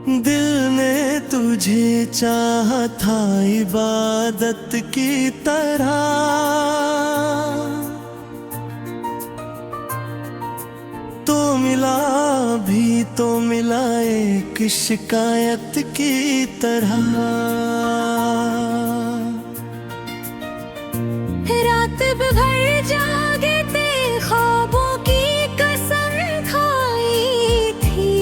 दिल ने तुझे चाहा था इबादत की तरह, तो मिला भी तो मिला एक शिकायत की तरह। रात भर जागे थे, ख्वाबों की कसम खाई थी।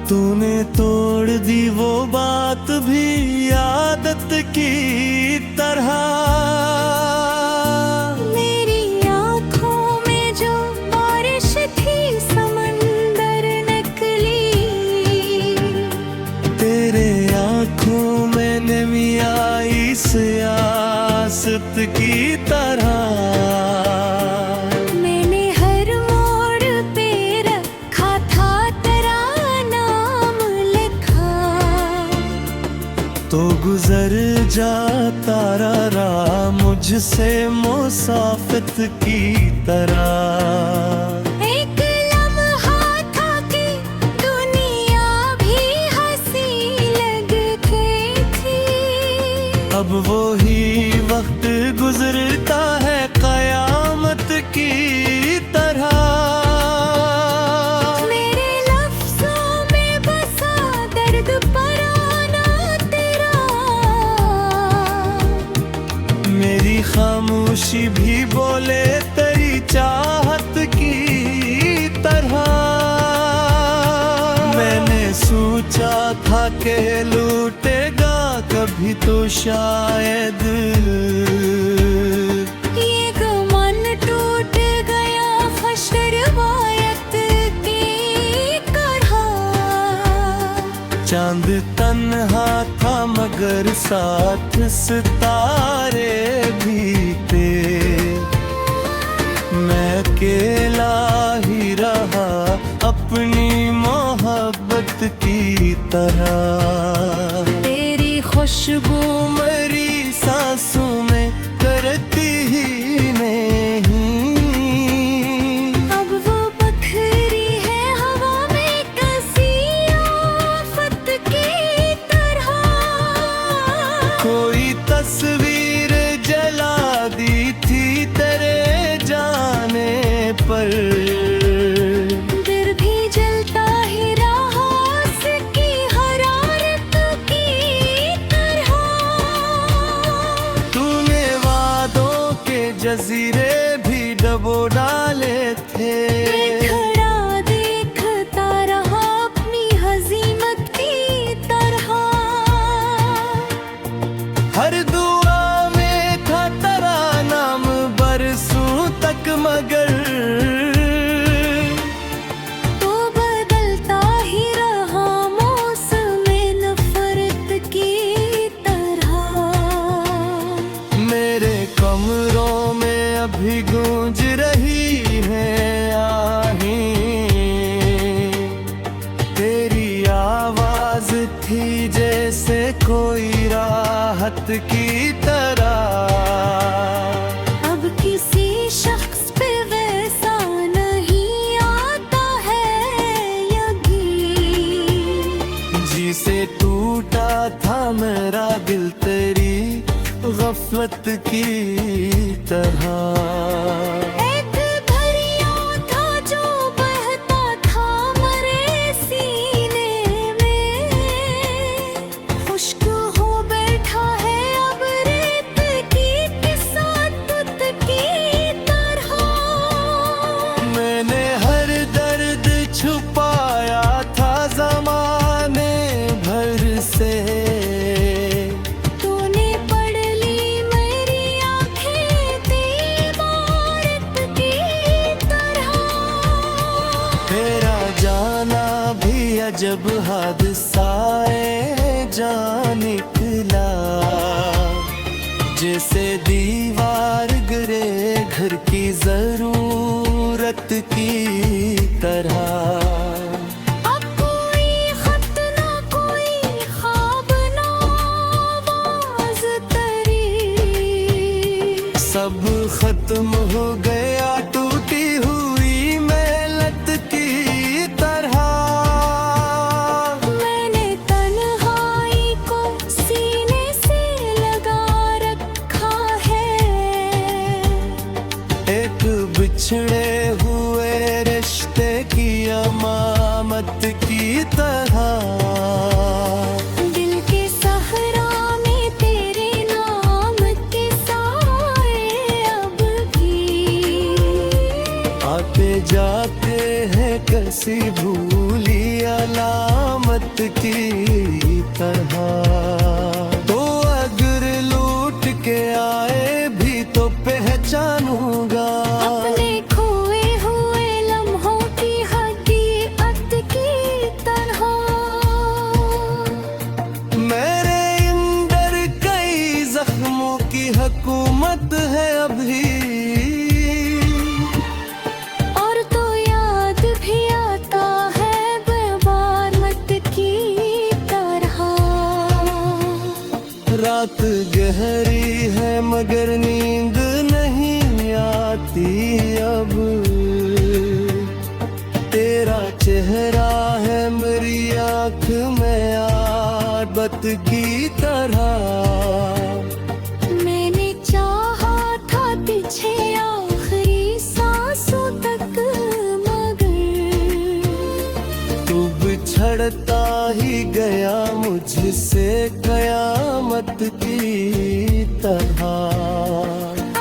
तूने तोड़ दी वो बात भी आदत की तरह। मेरी आँखों में जो बारिश थी समंदर निकली, तेरे आँखों में नमी आई सियासत की तरह। मैंने हर मोड़ पे रखा था तेरा नाम लिखा, तो गुजर जाता रहा मुझसे मुसाफिर की तरह। एक लम्हा था कि दुनिया भी हंसी लगती थी। अब वो ही वक्त गुजरता है कयामत की तरह। मेरे लफ्ज़ों में बसा दर्द पराना तेरा, मेरी खामोशी भी बोले तेरी चाहत की तरह। मैंने सोचा था कि लूटेगा कभी तो शायद, ये गुमान टूट गया फश रिवायत की तरह। चांद तन्हा था मगर साथ सितारे भी थे। मैं अकेला ही रहा अपनी मोहब्बत की तरह। तेरी खुशबू मरी सांसों में करती ही नहीं। अब वो बखरी है हवा में कसी आफत की तरह। कोई तस्वीर जला दी थी तेरे जाने पर, दिल भी जलता ही रहा उसकी हरारत की तरह। तूने वादों के जजीरे भी डबो डाले थे। मैं खड़ा देखता रहा अपनी हजीमत की तरह। हर दुआ में था तेरा नाम बरसों तक मगर, तो बदलता ही रहा मौसम नफरत की तरह। मेरे कमरों में अभी गूंज रही है आहें। तेरी आवाज थी जैसे कोई राहत की तरह। अब किसी शख्स पे वैसा नहीं आता है यकीन, जिसे टूटा था मेरा दिल तेरी गफलत की तरह। एक दरिया था जो बहता था मरे सीने में, खुश्क हो बैठा है अब रेत की किस्मत की तरह। मैंने हर दर्द छुपाया था ज़माने भर से, तूने पढ़ ली मेरी आँखें दीवारत की तरह। तेरा जाना भी अजब हादसाए जान निकला, जैसे दीवार गिरे घर की जरूरत की तरह। अब कोई खत ना कोई ख्वाब ना आवाज़ तेरी, सब खत्म हो गया टूटी हुई मेहनत की तरह। बिछड़े हुए रिश्ते की अमामत की तरह दिल के सहरा में तेरे नाम के साए अब भी आते जाते हैं कसी भूली अलामत की तरह। तो अगर लूट के आए भी तो पहचानूंगा अपने खोए हुए लम्हों की हकीकत की तरह। मेरे अंदर कई जख्मों की हुकूमत है अभी, और तो याद भी आता है बबारत की तरह। रात गहरी है मगर नींद नहीं आती अब, तेरा चेहरा है मेरी आँख में आदत की तरह। मैंने चाहा था तुझे आखिरी सांसों तक मगर तू बिछड़ता ही गया मुझसे कयामत की तरह।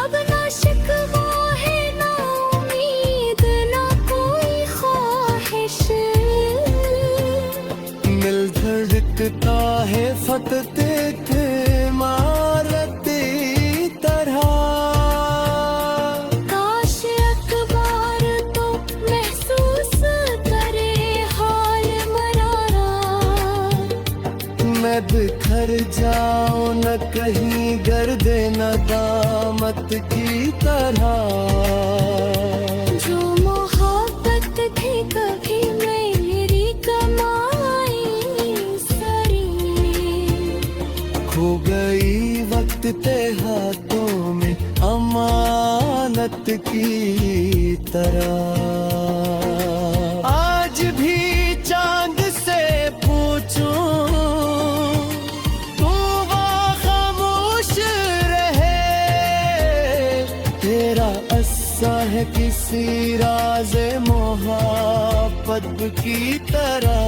अब ना शिकवा है ना उम्मीद ना कोई ख्वाहिश, मिल धड़कता है फतते के मारती तरह। काश अखबार तो महसूस करे हाल मरारा। मैं बिखर जाऊं न कहीं गर्दे नदामत की तरह। जो मोहब्बत थी कभी मेरी कमाई सरी, खो गई वक्त ते हाथों में अमानत की तरह। आज भी चांद से पूछूं तू वहाँ खामोश रहे, तेरा अस्सा है किसी राज़े मोहब्बत की तरह।